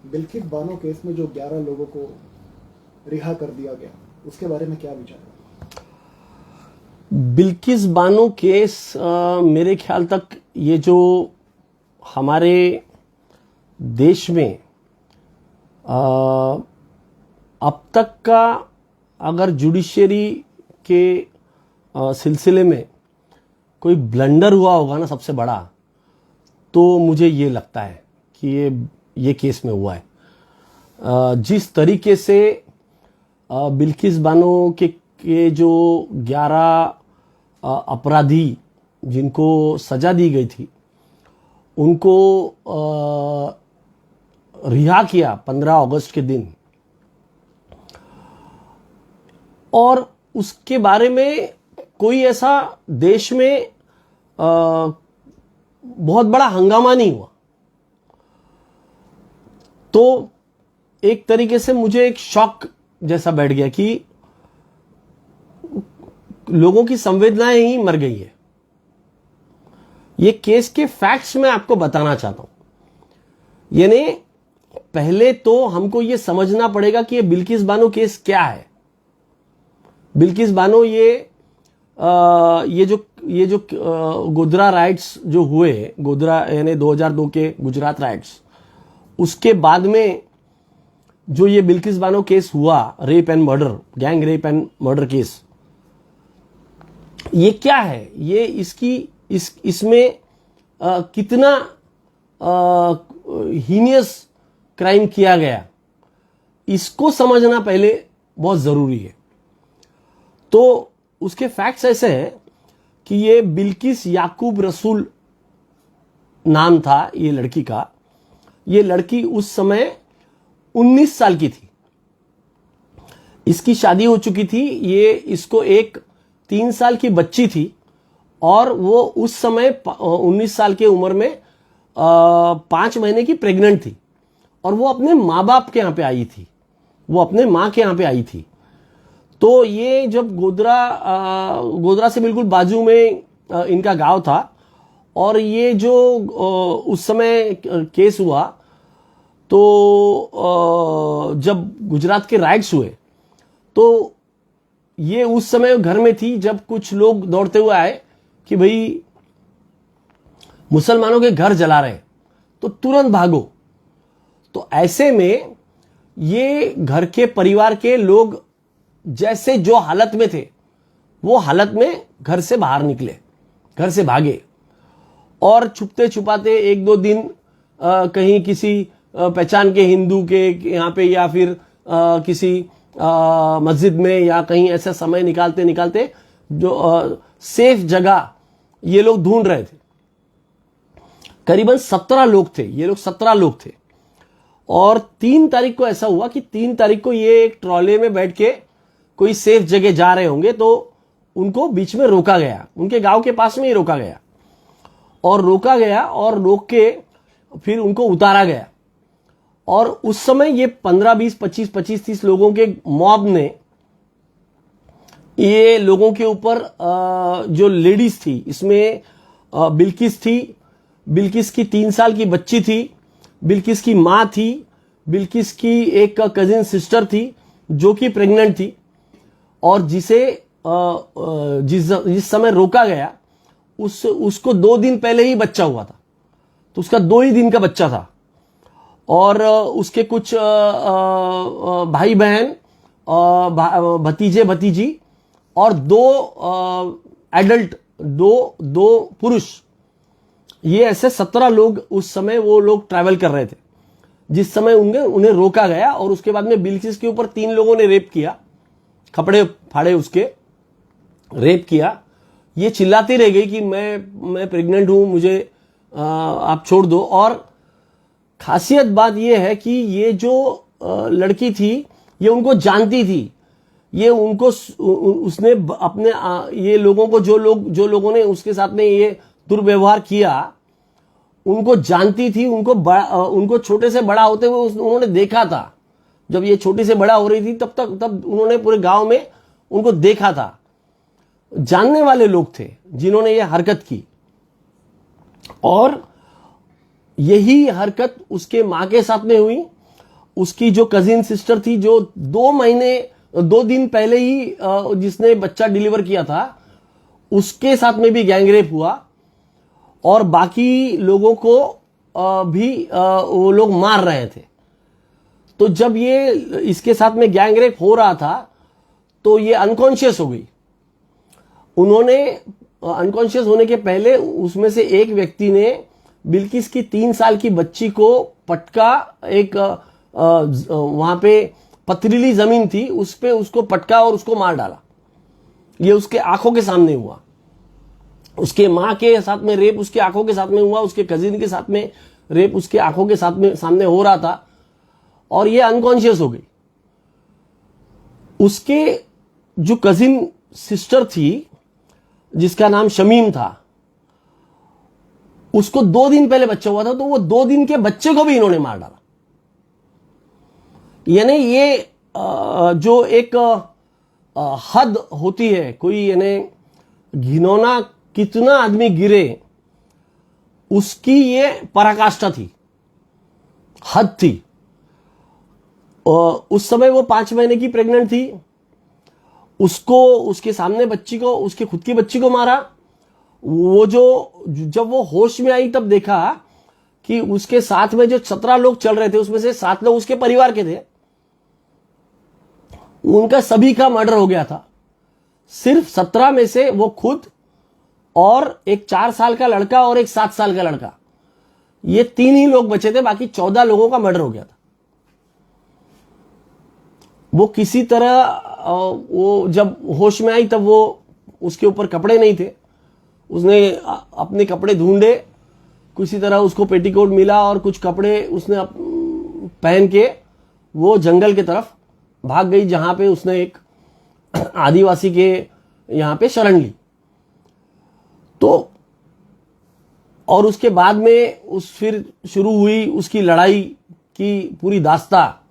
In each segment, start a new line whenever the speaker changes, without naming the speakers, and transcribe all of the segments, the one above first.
Bilkis Bano case में जो 11 लोगों को रिहा कर दिया गया, उसके बारे में क्या विचार है?
बिल्किस बानो केस मेरे ख्याल तक ये जो हमारे देश में अब तक का अगर जुडिशरी के सिलसिले में कोई ब्लंडर हुआ होगा ना सबसे बड़ा, तो मुझे ये लगता है कि ये केस में हुआ है। जिस तरीके से बिल्किस बानो के जो 11 अपराधी जिनको सजा दी गई थी, उनको रिहा किया 15 अगस्त के दिन, और उसके बारे में कोई ऐसा देश में बहुत बड़ा हंगामा नहीं हुआ। तो एक तरीके से मुझे एक शॉक जैसा बैठ गया कि लोगों की संवेदनाएं ही मर गई है। ये केस के फैक्ट्स मैं आपको बताना चाहता हूं। यानी पहले तो हमको ये समझना पड़ेगा कि ये बिल्किस बानो केस क्या है। बिल्किस बानो ये जो गोधरा राइट्स जो हुए, गोधरा यानी 2002 के गुजरात राइट्स, उसके बाद में जो ये बिल्किस बानो केस हुआ, rape and murder, gang rape and murder case, ये क्या है, ये इसमें कितना हीनियस क्राइम किया गया, इसको समझना पहले बहुत जरूरी है। तो उसके फैक्ट्स ऐसे हैं कि ये बिल्किस याकूब रसूल नाम था ये लड़की का। ये लड़की उस समय 19 साल की थी। इसकी शादी हो चुकी थी। इसको एक 3 साल की बच्ची थी, और वो उस समय 19 साल की उम्र में 5 महीने की प्रेग्नेंट थी, और वो अपने माँ बाप के यहाँ पे आई थी, वो अपने माँ के यहाँ पे आई थी। तो ये जब गोधरा से बिल्कुल बाजू में इनका गांव था, और ये जो उस समय केस हुआ, तो जब गुजरात के राइट्स हुए, तो ये उस समय घर में थी जब कुछ लोग दौड़ते हुए आए कि भाई मुसलमानों के घर जला रहे, तो तुरंत भागो। तो ऐसे में ये घर के परिवार के लोग जैसे जो हालत में थे, वो हालत में घर से बाहर निकले, घर से भागे, और छुपते छुपाते 1-2 दिन कहीं किसी पहचान के हिंदू के यहाँ पे, या फिर किसी मस्जिद में, या कहीं ऐसा समय निकालते निकालते जो सेफ जगह ये लोग ढूंढ रहे थे। करीबन 17 लोग थे, ये लोग 17 लोग थे। और 3 तारीख को ऐसा हुआ कि 3 तारीख को ये एक ट्रॉले में बैठ के कोई सेफ जगह जा रहे होंगे, तो उनको बीच में रोका गया, उनके गांव के पास में ही रोका गया, और रोक के फिर उनको उतारा गया। और उस समय ये 15, 20, 25, 30 लोगों के मॉब ने ये लोगों के ऊपर, जो लेडीज थी, इसमें बिल्किस थी, बिल्किस की 3 साल की बच्ची थी, बिल्किस की मां थी, बिल्किस की एक कजिन सिस्टर थी जो कि प्रेग्नेंट थी, और जिस समय रोका गया उसको 2 दिन पहले ही बच्चा हुआ था, तो उसका 2 ही दिन का बच्चा था। और उसके कुछ भाई बहन, भतीजे भतीजी, और 2 एडल्ट, दो पुरुष, ये ऐसे 17 लोग उस समय वो लोग ट्रैवल कर रहे थे जिस समय उन्हें रोका गया। और उसके बाद में बिल्किस के ऊपर 3 लोगों ने रेप किया, कपड़े फाड़े उसके, रेप किया। ये चिल्लाती रह गई कि मैं प्रेग्नेंट हूं, मुझे आप छोड़ दो। और खासियत बात यह है कि ये जो लड़की थी, ये उनको जानती थी, ये उनको उसने अपने ये लोगों को, जो लोगों ने उसके साथ में ये दुर्व्यवहार किया, उनको जानती थी, उनको छोटे से बड़ा होते हुए उन्होंने देखा था। जब ये छोटी से बड़ा हो रही थी तब उन्होंने पूरे गांव में उनको देखा था। जानने वाले लोग थे जिन्होंने ये हरकत की, और यही हरकत उसके मां के साथ में हुई, उसकी जो कजिन सिस्टर थी, जो 2 दिन पहले ही जिसने बच्चा डिलीवर किया था, उसके साथ में भी गैंगरेप हुआ और बाकी लोगों को भी वो लोग मार रहे थे। तो जब ये इसके साथ में गैंगरेप हो रहा था तो ये अनकॉन्शियस हो गई। उन्होंने अनकॉन्शियस होने के पहले उसमें से एक व्यक्ति ने बिल्किस की 3 साल की बच्ची को पटका, एक वहां पे पथरीली जमीन थी उस पे उसको पटका और उसको मार डाला। ये उसके आंखों के सामने हुआ। उसके मां के साथ में रेप उसके आंखों के साथ में हुआ, उसके कजिन के साथ में रेप उसके आंखों के साथ में सामने हो रहा था और ये अनकॉन्शियस हो गई। उसके जो कजिन सिस्टर थी जिसका नाम शमीम था, उसको 2 दिन पहले बच्चा हुआ था, तो वो 2 दिन के बच्चे को भी इन्होंने मार डाला। यानी ये जो एक हद होती है, कोई यानी घिनौना कितना आदमी गिरे, उसकी ये पराकाष्ठा थी, हद थी। उस समय वो 5 महीने की प्रेग्नेंट थी, उसको उसके सामने बच्ची को, उसकी खुद की बच्ची को मारा। वो जब वो होश में आई तब देखा कि उसके साथ में जो 17 लोग चल रहे थे उसमें से 7 लोग उसके परिवार के थे। उनका सभी का मर्डर हो गया था। सिर्फ 17 में से वो खुद और एक 4 साल का लड़का और एक 7 साल का लड़का, ये 3 ही लोग बचे थे, बाकी 14 लोगों का मर्डर हो गया था। वो किसी तरह वो जब होश में आई तब वो उसके ऊपर कपड़े नहीं थे, उसने अपने कपड़े ढूंढे, किसी तरह उसको पेटीकोट मिला और कुछ कपड़े उसने पहन के वो जंगल के तरफ भाग गई, जहां पे उसने एक आदिवासी के यहां पे शरण ली। तो और उसके बाद में फिर शुरू हुई उसकी लड़ाई की पूरी दास्ता,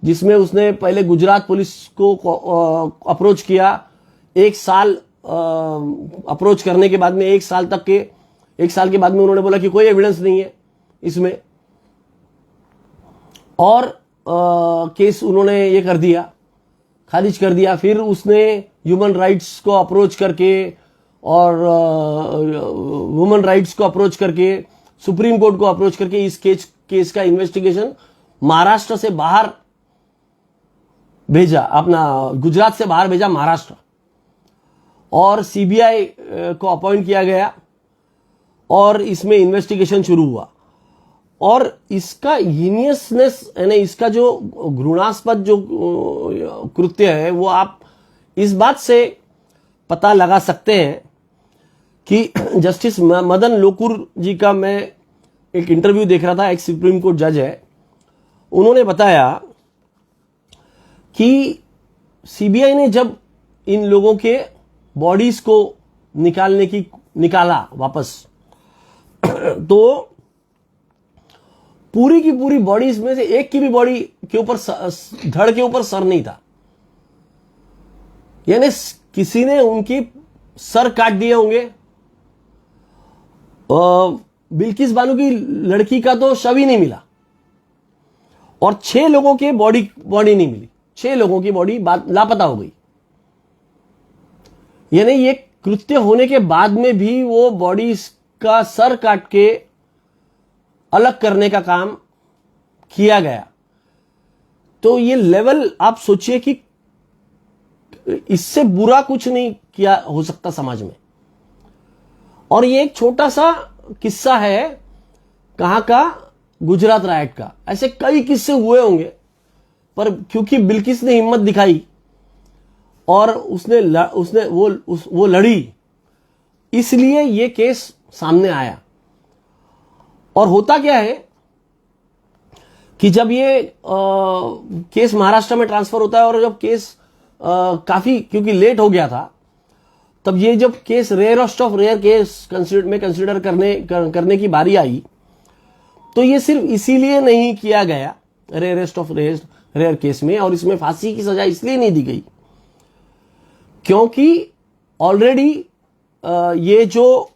जिसमें उसने पहले गुजरात पुलिस को अप्रोच किया। 1 साल अप्रोच करने के बाद में 1 साल के बाद में उन्होंने बोला कि कोई एविडेंस नहीं है इसमें, और केस उन्होंने ये कर दिया, खारिज कर दिया। फिर उसने ह्यूमन राइट्स को अप्रोच करके और वुमेन राइट्स को अप्रोच करके, सुप्रीम कोर्ट को अप्रोच करके इस केस का इन्वेस्टिगेशन महाराष्ट्र से बाहर भेजा, अपना गुजरात से बाहर भेजा महाराष्ट्र, और सीबीआई को अपॉइंट किया गया और इसमें इन्वेस्टिगेशन शुरू हुआ। और इसका हीनियसनेस यानी इसका जो घृणास्पद जो कृत्य है वो आप इस बात से पता लगा सकते हैं कि जस्टिस मदन लोकुर जी का मैं एक इंटरव्यू देख रहा था, एक सुप्रीम कोर्ट जज है, उन्होंने बताया कि सीबीआई ने जब इन लोगों के बॉडीज को निकाला वापस, तो पूरी की पूरी बॉडीज में से एक की भी बॉडी के ऊपर, धड़ के ऊपर सर नहीं था। यानी किसी ने उनकी सर काट दिए होंगे। बिल्किस बानो की लड़की का तो शव ही नहीं मिला, और 6 लोगों के बॉडी नहीं मिली, 6 लोगों की बॉडी लापता हो गई। यानी ये कृत्य होने के बाद में भी वो बॉडी का सर काट के अलग करने का काम किया गया। तो ये लेवल आप सोचिए कि इससे बुरा कुछ नहीं किया हो सकता समाज में। और ये एक छोटा सा किस्सा है, कहां का, गुजरात राइट का। ऐसे कई किस्से हुए होंगे, पर क्योंकि बिल्किस ने हिम्मत दिखाई और उसने वो लड़ी, इसलिए ये केस सामने आया। और होता क्या है कि जब ये केस महाराष्ट्र में ट्रांसफर होता है, और जब केस काफी क्योंकि लेट हो गया था, तब ये जब case rarest of rare case consider करने की बारी आई, तो ये सिर्फ इसीलिए नहीं किया गया रेयरेस्ट ऑफ रेयर केस में, और इसमें फांसी की सजा इसलिए नहीं दी गई क्योंकि ऑलरेडी ये जो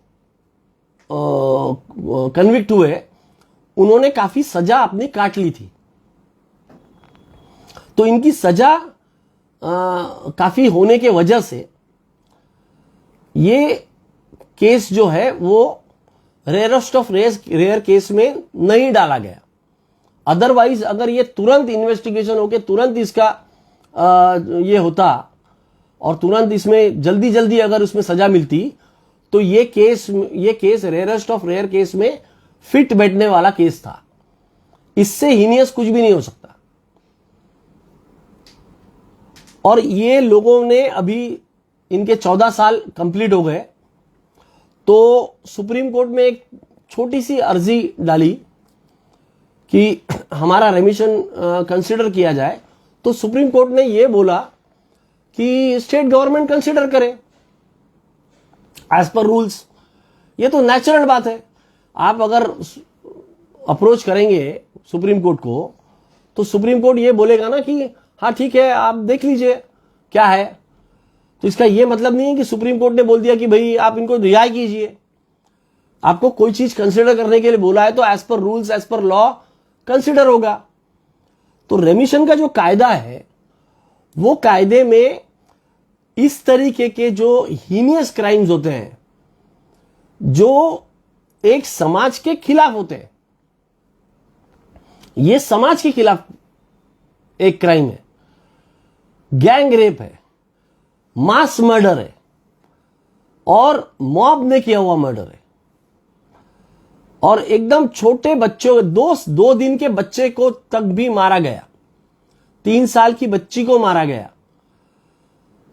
कन्विक्ट हुए, उन्होंने काफी सजा अपनी काट ली थी। तो इनकी सजा काफी होने के वजह से ये केस जो है वो रेयरेस्ट ऑफ रेयर केस में नहीं डाला गया। अदरवाइज अगर ये तुरंत इन्वेस्टिगेशन होके तुरंत इसका ये होता और तुरंत इसमें जल्दी जल्दी अगर उसमें सजा मिलती तो ये case rarest of rare case में फिट बैठने वाला केस था। इससे हीनियस कुछ भी नहीं हो सकता। और ये लोगों ने अभी इनके 14 साल कंप्लीट हो गए तो सुप्रीम कोर्ट में एक छोटी सी अर्जी डाली कि हमारा रेमिशन कंसिडर किया जाए। तो सुप्रीम कोर्ट ने यह बोला कि स्टेट गवर्नमेंट कंसिडर करे एज पर रूल्स। ये तो नेचुरल बात है। आप अगर अप्रोच करेंगे सुप्रीम कोर्ट को तो सुप्रीम कोर्ट ये बोलेगा ना कि हाँ ठीक है आप देख लीजिए क्या है। तो इसका ये मतलब नहीं है कि सुप्रीम कोर्ट ने बोल दिया कि भाई आप इनको रिहाई कीजिए। आपको कोई चीज कंसिडर करने के लिए बोला है तो as per rules as per law consider होगा। तो रेमिशन का जो कायदा है वो कायदे में इस तरीके के जो हीनियस क्राइम्स होते हैं जो एक समाज के खिलाफ होते हैं, ये समाज के खिलाफ एक क्राइम है, गैंग रेप है, मास मर्डर है और मॉब ने किया हुआ मर्डर है। और एकदम छोटे बच्चों, 2 दिन के बच्चे को तक भी मारा गया, 3 साल की बच्ची को मारा गया,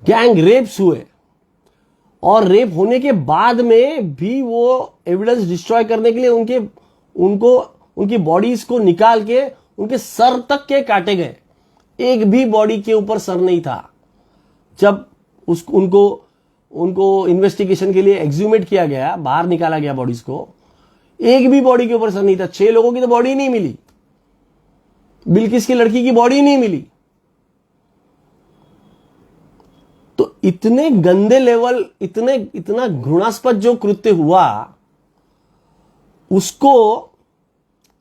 गैंग रेप्स हुए और रेप होने के बाद में भी वो एविडेंस डिस्ट्रॉय करने के लिए उनकी बॉडीज को निकाल के उनके सर तक के काटे गए। एक भी बॉडी के ऊपर सर नहीं था। जब उनको इन्वेस्टिगेशन के लिए एक्सह्यूमेट किया गया, बाहर निकाला गया बॉडीज को, एक भी बॉडी के ऊपर सर नहीं था। 6 लोगों की तो बॉडी नहीं मिली, बिल्किस की लड़की की बॉडी नहीं मिली। तो इतने गंदे लेवल, इतना घृणास्पद जो कृत्य हुआ, उसको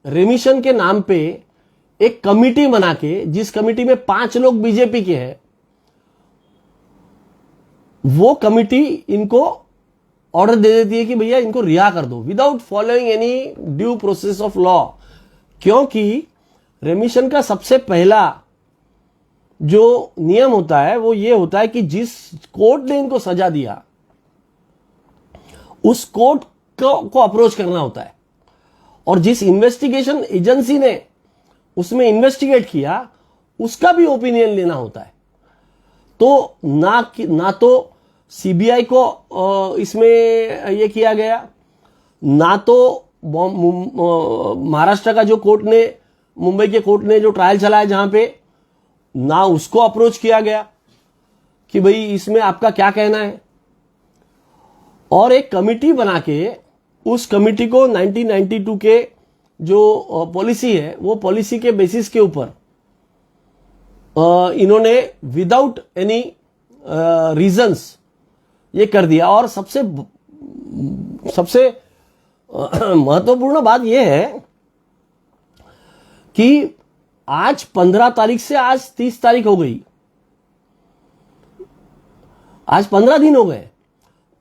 रेमिशन के नाम पे एक कमिटी बना के, जिस कमिटी में 5 लोग बीजेपी के हैं, वो कमिटी इनको ऑर्डर दे देती है कि भैया इनको रिहा कर दो without following any due process of law. क्योंकि रेमिशन का सबसे पहला जो नियम होता है वो ये होता है कि जिस कोर्ट ने इनको सजा दिया उस कोर्ट को अप्रोच करना होता है, और जिस इन्वेस्टिगेशन एजेंसी ने उसमें इन्वेस्टिगेट किया उसका भी ओपिनियन लेना होता है। तो ना तो सीबीआई को इसमें ये किया गया, ना तो महाराष्ट्र का जो कोर्ट ने, मुंबई के कोर्ट ने जो ट्रायल चलाया जहां पे, ना उसको अप्रोच किया गया कि भाई इसमें आपका क्या कहना है। और एक कमिटी बना के उस कमिटी को 1992 के जो पॉलिसी है वो पॉलिसी के बेसिस के ऊपर इन्होंने विदाउट एनी रीजंस ये कर दिया। और सबसे महत्वपूर्ण बात यह है कि आज 15 तारीख से आज 30 तारीख हो गई, आज 15 दिन हो गए।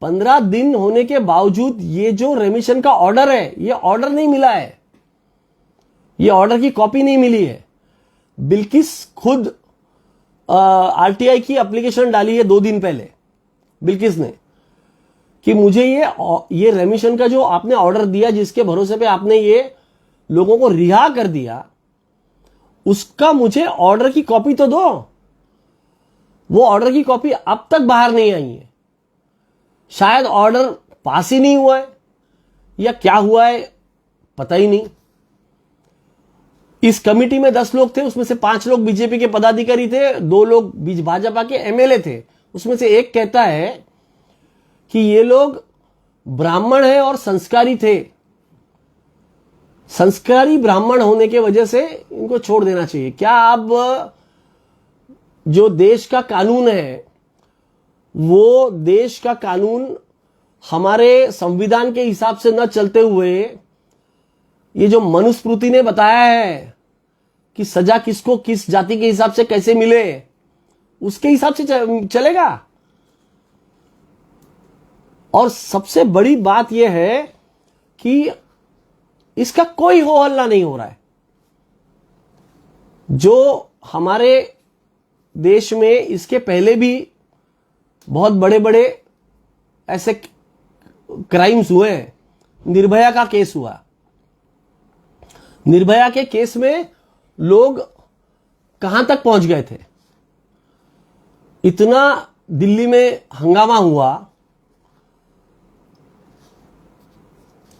15 दिन होने के बावजूद ये जो रेमिशन का ऑर्डर है, ये ऑर्डर नहीं मिला है, ये ऑर्डर की कॉपी नहीं मिली है। बिल्किस खुद आरटीआई की एप्लीकेशन डाली है 2 दिन पहले बिल्किस ने कि मुझे ये रेमिशन का जो आपने ऑर्डर दिया, जिसके भरोसे पे आपने ये लोगों को रिहा कर दिया, उसका मुझे ऑर्डर की कॉपी तो दो। वो ऑर्डर की कॉपी अब तक बाहर नहीं आई है। शायद ऑर्डर पास ही नहीं हुआ है या क्या हुआ है पता ही नहीं। इस कमिटी में 10 लोग थे, उसमें से 5 लोग बीजेपी के पदाधिकारी थे, 2 लोग भाजपा के एमएलए थे। उसमें से एक कहता है कि ये लोग ब्राह्मण हैं और संस्कारी थे, संस्कारी ब्राह्मण होने के वजह से इनको छोड़ देना चाहिए। क्या अब जो देश का कानून है, वो देश का कानून हमारे संविधान के हिसाब से न चलते हुए, ये जो मनुस्मृति ने बताया है कि सजा किसको किस जाति के हिसाब से कैसे मिले, उसके हिसाब से चलेगा। और सबसे बड़ी बात यह है कि इसका कोई हो हल्ला नहीं हो रहा है। जो हमारे देश में इसके पहले भी बहुत बड़े बड़े ऐसे क्राइम्स हुए हैं। निर्भया का केस हुआ, निर्भया के केस में लोग कहां तक पहुंच गए थे, इतना दिल्ली में हंगामा हुआ,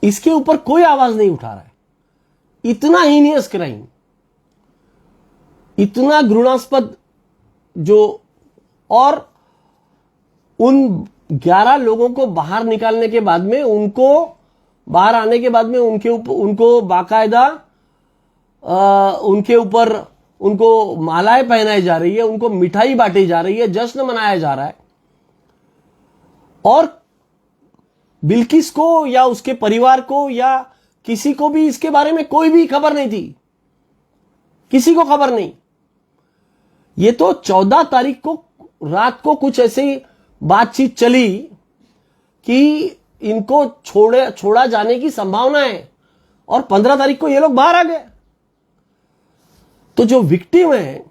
इसके ऊपर कोई आवाज नहीं उठा रहा है। इतना हीनियस क्राइम, इतना घृणास्पद जो, और उन 11 लोगों को बाहर निकालने के बाद में, उनको बाहर आने के बाद में उनको बाकायदा उनके ऊपर उनको मालाएं पहनाई जा रही है, उनको मिठाई बांटी जा रही है, जश्न मनाया जा रहा है। और बिल्किस को या उसके परिवार को या किसी को भी इसके बारे में कोई भी खबर नहीं थी, किसी को खबर नहीं। ये तो 14 तारीख को रात को कुछ ऐसी बातचीत चली कि इनको छोड़ा जाने की संभावना है, और 15 तारीख को ये लोग बाहर आ गए। तो जो विक्टिम है,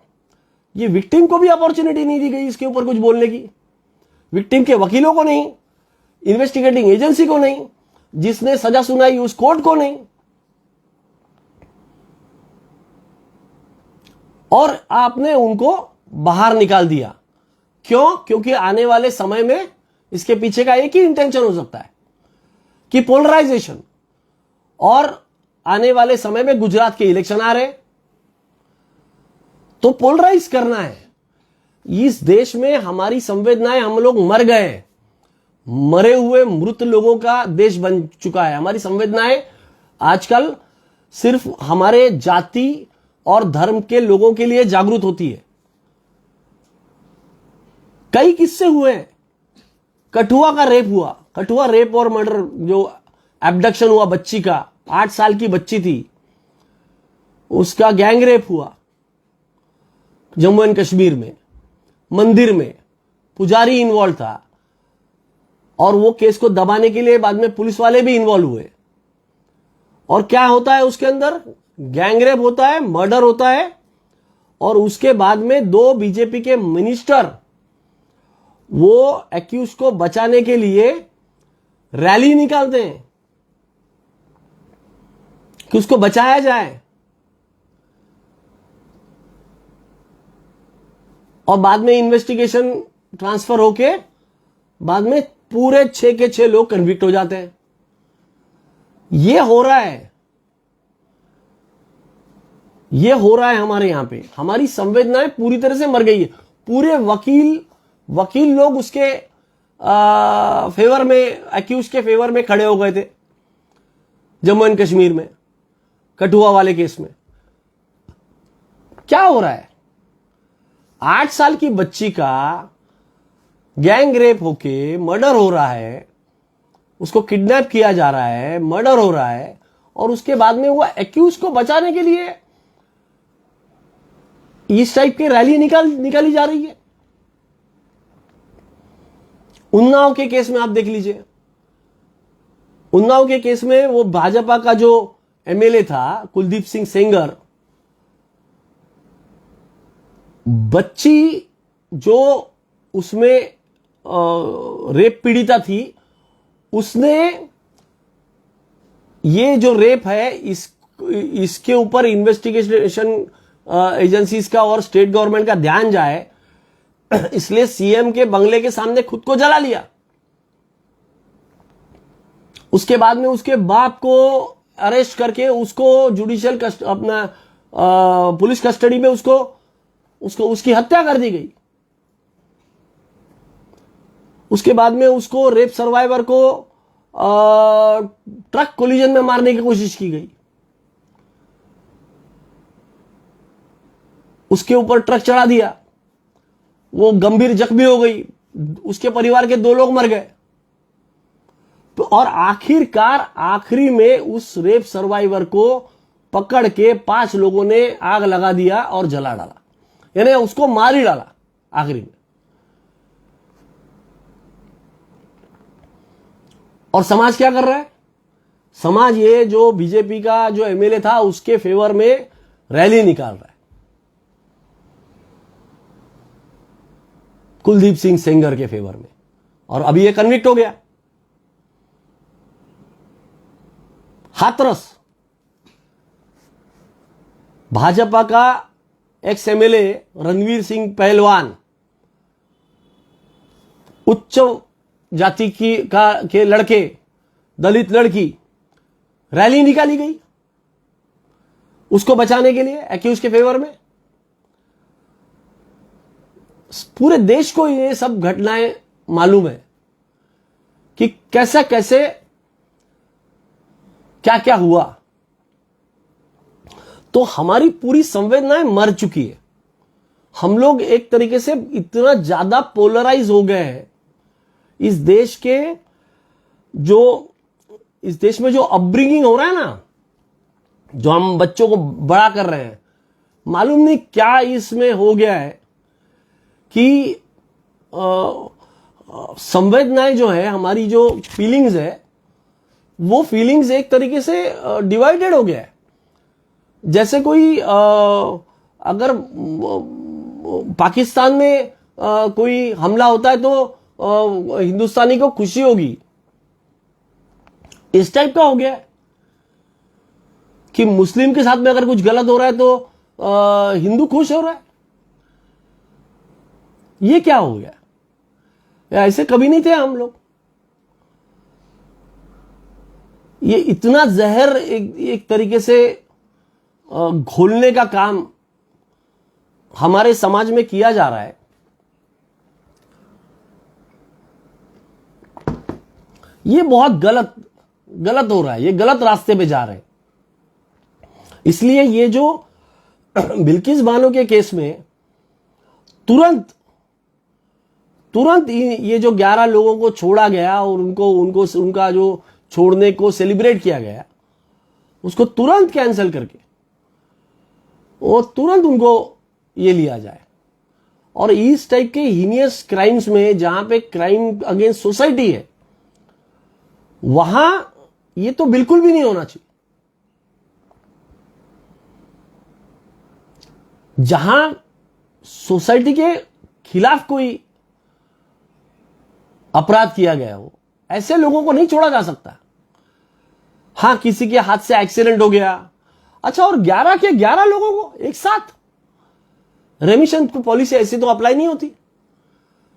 ये विक्टिम को भी अपॉर्चुनिटी नहीं दी गई इसके ऊपर कुछ बोलने की, विक्टिम के वकीलों को नहीं, इन्वेस्टिगेटिंग एजेंसी को नहीं, जिसने सजा सुनाई उस कोर्ट को नहीं। और आपने उनको बाहर निकाल दिया। क्यों? क्योंकि आने वाले समय में इसके पीछे का एक ही इंटेंशन हो सकता है कि पोलराइजेशन, और आने वाले समय में गुजरात के इलेक्शन आ रहे हैं, तो पोलराइज करना है। इस देश में हमारी संवेदनाएं, हम लोग मर गए, मरे हुए मृत लोगों का देश बन चुका है। हमारी संवेदनाएं आजकल सिर्फ हमारे जाति और धर्म के लोगों के लिए जागरूक होती है। कई किस्से हुए हैं। कठुआ का रेप हुआ, कठुआ रेप और मर्डर, जो एब्डक्शन हुआ बच्ची का, 8 साल की बच्ची थी, उसका गैंग रेप हुआ जम्मू एंड कश्मीर में, मंदिर में पुजारी इन्वॉल्व था, और वो केस को दबाने के लिए बाद में पुलिस वाले भी इन्वॉल्व हुए। और क्या होता है उसके अंदर? गैंग रेप होता है, मर्डर होता है, और उसके बाद में 2 बीजेपी के मिनिस्टर वो एक्यूज को बचाने के लिए रैली निकालते हैं कि उसको बचाया जाए, और बाद में इन्वेस्टिगेशन ट्रांसफर होके बाद में पूरे 6 के 6 लोग कन्विक्ट हो जाते हैं। ये हो रहा है, ये हो रहा है हमारे यहां पे। हमारी संवेदनाएं पूरी तरह से मर गई है। पूरे वकील लोग उसके फेवर में, एक्यूज के फेवर में खड़े हो गए थे जम्मू एंड कश्मीर में, कठुआ वाले केस में। क्या हो रहा है? 8 साल की बच्ची का गैंग रेप होके मर्डर हो रहा है, उसको किडनैप किया जा रहा है, मर्डर हो रहा है, और उसके बाद में वो एक्यूज को बचाने के लिए इस टाइप की रैली निकाली जा रही है। उन्नाव के केस में आप देख लीजिए, उन्नाव के केस में वो भाजपा का जो एमएलए था कुलदीप सिंह सेंगर, बच्ची जो उसमें रेप पीड़िता थी, उसने ये जो रेप है इसके ऊपर इन्वेस्टिगेशन एजेंसीज का और स्टेट गवर्नमेंट का ध्यान जाए, इसलिए सीएम के बंगले के सामने खुद को जला लिया। उसके बाद में उसके बाप को अरेस्ट करके उसको जुडिशियल अपना पुलिस कस्टडी में उसको उसकी हत्या कर दी गई। उसके बाद में उसको रेप सर्वाइवर को ट्रक कोलिजन में मारने की कोशिश की गई। उसके ऊपर ट्रक चढ़ा दिया, वो गंभीर जख्मी हो गई, उसके परिवार के 2 लोग मर गए। तो और आखिरकार आखिरी में उस रेप सर्वाइवर को पकड़ के 5 लोगों ने आग लगा दिया और जला डाला, यानी उसको मार ही डाला आखिरी में। और समाज क्या कर रहा है? समाज ये जो बीजेपी का जो एमएलए था उसके फेवर में रैली निकाल रहा है, कुलदीप सिंह सेंगर के फेवर में, और अभी ये कन्विक्ट हो गया। हाथरस भाजपा का एक्स एमएलए रणवीर सिंह पहलवान, उच्च जाति के लड़के, दलित लड़की, रैली निकाली गई उसको बचाने के लिए, एक्यूज के फेवर में। पूरे देश को ये सब घटनाएं मालूम है कि कैसे कैसे क्या क्या हुआ। तो हमारी पूरी संवेदनाएं मर चुकी है। हम लोग एक तरीके से इतना ज्यादा पोलराइज हो गए हैं। इस देश में जो अपब्रिंगिंग हो रहा है ना, जो हम बच्चों को बड़ा कर रहे हैं, मालूम नहीं क्या इसमें हो गया है कि संवेदनाएं जो है, हमारी जो फीलिंग्स है, वो फीलिंग्स एक तरीके से डिवाइडेड हो गया है। जैसे कोई अगर पाकिस्तान में कोई हमला होता है तो हिंदुस्तानी को खुशी होगी, इस टाइप का हो गया है कि मुस्लिम के साथ में अगर कुछ गलत हो रहा है तो हिंदू खुश हो रहा है। ये क्या हो गया? ऐसे कभी नहीं थे हम लोग। ये इतना जहर एक तरीके से घोलने का काम हमारे समाज में किया जा रहा है। ये बहुत गलत हो रहा है, ये गलत रास्ते पे जा रहे हैं। इसलिए ये जो बिल्किस बानो के केस में तुरंत ये जो 11 लोगों को छोड़ा गया और उनका जो छोड़ने को सेलिब्रेट किया गया, उसको तुरंत कैंसिल करके और तुरंत उनको ये लिया जाए। और इस टाइप के हीनियस क्राइम्स में, जहां पे क्राइम अगेंस्ट सोसाइटी है, वहां ये तो बिल्कुल भी नहीं होना चाहिए। जहां सोसाइटी के खिलाफ कोई अपराध किया गया हो, ऐसे लोगों को नहीं छोड़ा जा सकता। हां, किसी के हाथ से एक्सीडेंट हो गया, अच्छा, और 11 के 11 लोगों को एक साथ रेमिशन पॉलिसी ऐसी तो अप्लाई नहीं होती।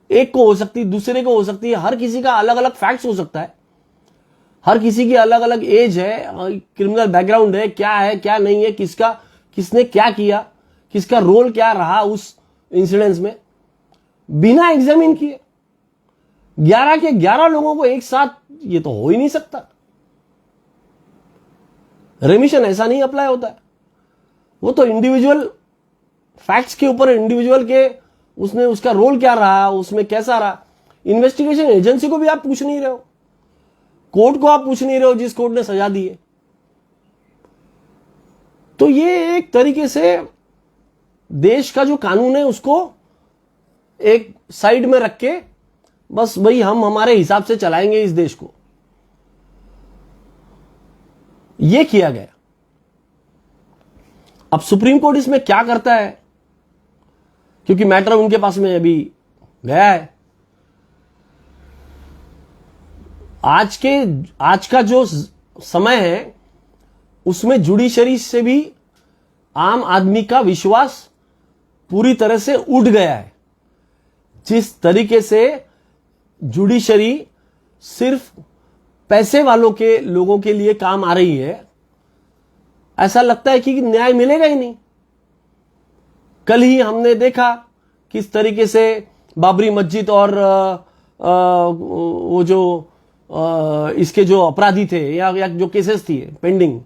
एक को हो सकती, दूसरे को हो सकती है, हर किसी का अलग अलग फैक्ट्स हो सकता है, हर किसी की अलग अलग एज है, क्रिमिनल बैकग्राउंड है, क्या है क्या नहीं है, किसने क्या किया, किसका रोल क्या रहा उस इंसिडेंट्स में, बिना एग्जामिन किए 11 के 11 लोगों को एक साथ, ये तो हो ही नहीं सकता। रेमिशन ऐसा नहीं अप्लाई होता है। वो तो इंडिविजुअल फैक्ट्स के ऊपर, इंडिविजुअल के उसने उसका रोल क्या रहा, उसमें कैसा रहा। इन्वेस्टिगेशन एजेंसी को भी आप पूछ नहीं रहे हो, कोर्ट को आप पूछ नहीं रहे हो जिस कोर्ट ने सजा दी है। तो ये एक तरीके से देश का जो कानून है उसको एक साइड में रख के बस भाई हम हमारे हिसाब से चलाएंगे इस देश को, ये किया गया। अब सुप्रीम कोर्ट इसमें क्या करता है, क्योंकि मैटर उनके पास में अभी गया है। आज का जो समय है उसमें जुडिशरी से भी आम आदमी का विश्वास पूरी तरह से उठ गया है। जिस तरीके से जुडिशरी सिर्फ पैसे वालों के लोगों के लिए काम आ रही है, ऐसा लगता है कि न्याय मिलेगा ही नहीं। कल ही हमने देखा किस तरीके से बाबरी मस्जिद और वो जो इसके जो अपराधी थे या जो केसेस थी पेंडिंग,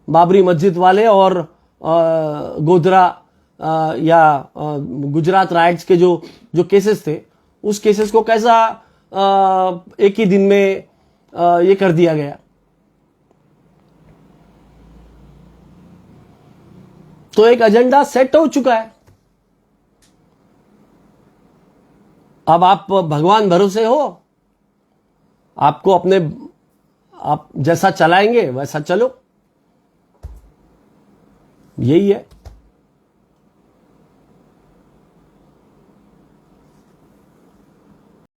बाबरी मस्जिद वाले और गोधरा या गुजरात राइट्स के जो केसेस थे, उस केसेस को कैसा एक ही दिन में ये कर दिया गया। तो एक एजेंडा सेट हो चुका है। अब आप भगवान भरोसे हो, आपको अपने आप जैसा चलाएंगे वैसा चलो, यही है।